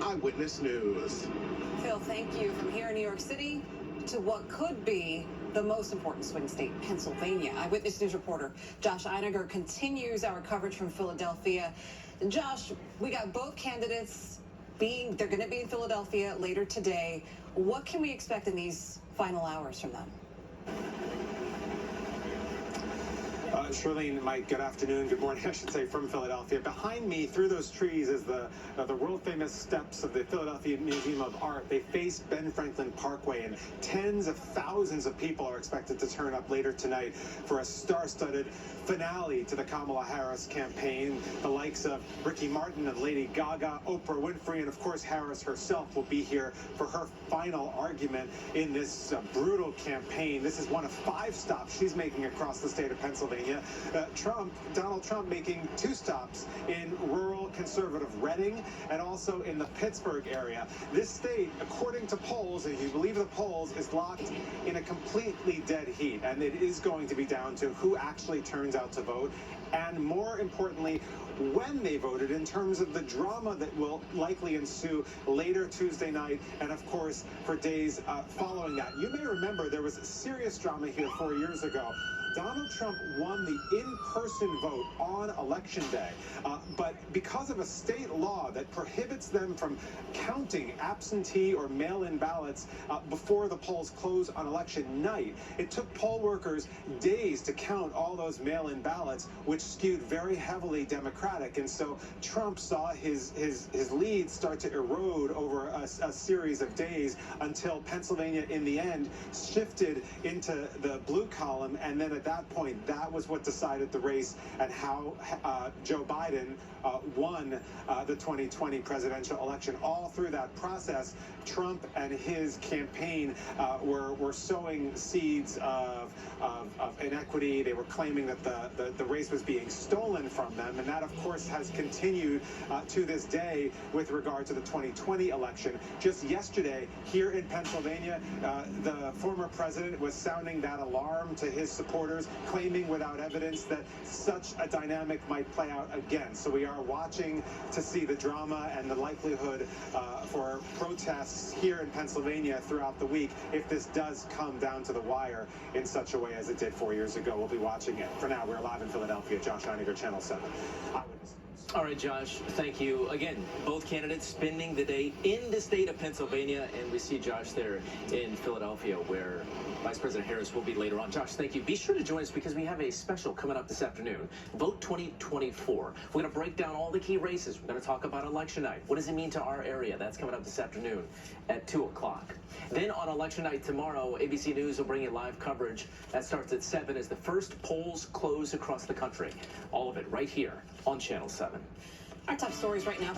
Eyewitness News. Phil, thank you. From here in New York City to what could be the most important swing state, Pennsylvania. Eyewitness News reporter Josh Einiger continues our coverage from Philadelphia. Josh, we got both candidates they're going to be in Philadelphia later today. What can we expect in these final hours from them? Shirlene, Mike, good afternoon, good morning, I should say, from Philadelphia. Behind me, through those trees, is the world-famous steps of the Philadelphia Museum of Art. They face Ben Franklin Parkway, and tens of thousands of people are expected to turn up later tonight for a star-studded finale to the Kamala Harris campaign. The likes of Ricky Martin and Lady Gaga, Oprah Winfrey, and of course Harris herself will be here for her final argument in this brutal campaign. This is one of 5 stops she's making across the state of Pennsylvania. Donald Trump making 2 stops in rural conservative Reading and also in the Pittsburgh area. This state, according to polls, and if you believe the polls, is locked in a completely dead heat, and it is going to be down to who actually turns out to vote, and more importantly, when they voted, in terms of the drama that will likely ensue later Tuesday night and, of course, for days following that. You may remember there was serious drama here 4 years ago. Donald Trump won the in-person vote on Election Day, but because of a state law that prohibits them from counting absentee or mail-in ballots before the polls close on election night, it took poll workers days to count all those mail-in ballots, which skewed very heavily Democratic. And so Trump saw his lead start to erode over a series of days until Pennsylvania, in the end, shifted into the blue column, and then at that point, that was what decided the race and how Joe Biden won the 2020 presidential election. All through that process, Trump and his campaign were sowing seeds of inequity. They were claiming that the race was being stolen from them, and that, of course, has continued to this day with regard to the 2020 election. Just yesterday, here in Pennsylvania, the former president was sounding that alarm to his supporters, claiming without evidence that such a dynamic might play out again. So we are watching to see the drama and the likelihood for protests here in Pennsylvania throughout the week if this does come down to the wire in such a way as it did 4 years ago. We'll be watching it. For now, we're live in Philadelphia. Josh Einiger, Channel 7. All right, Josh, thank you. Again, both candidates spending the day in the state of Pennsylvania, and we see Josh there in Philadelphia, where Vice President Harris will be later on. Josh, thank you. Be sure to join us because we have a special coming up this afternoon. Vote 2024. We're going to break down all the key races. We're going to talk about election night. What does it mean to our area? That's coming up this afternoon at 2 o'clock. Then on election night tomorrow, ABC News will bring you live coverage. That starts at 7 as the first polls close across the country. All of it right here on Channel 7. Our top stories right now.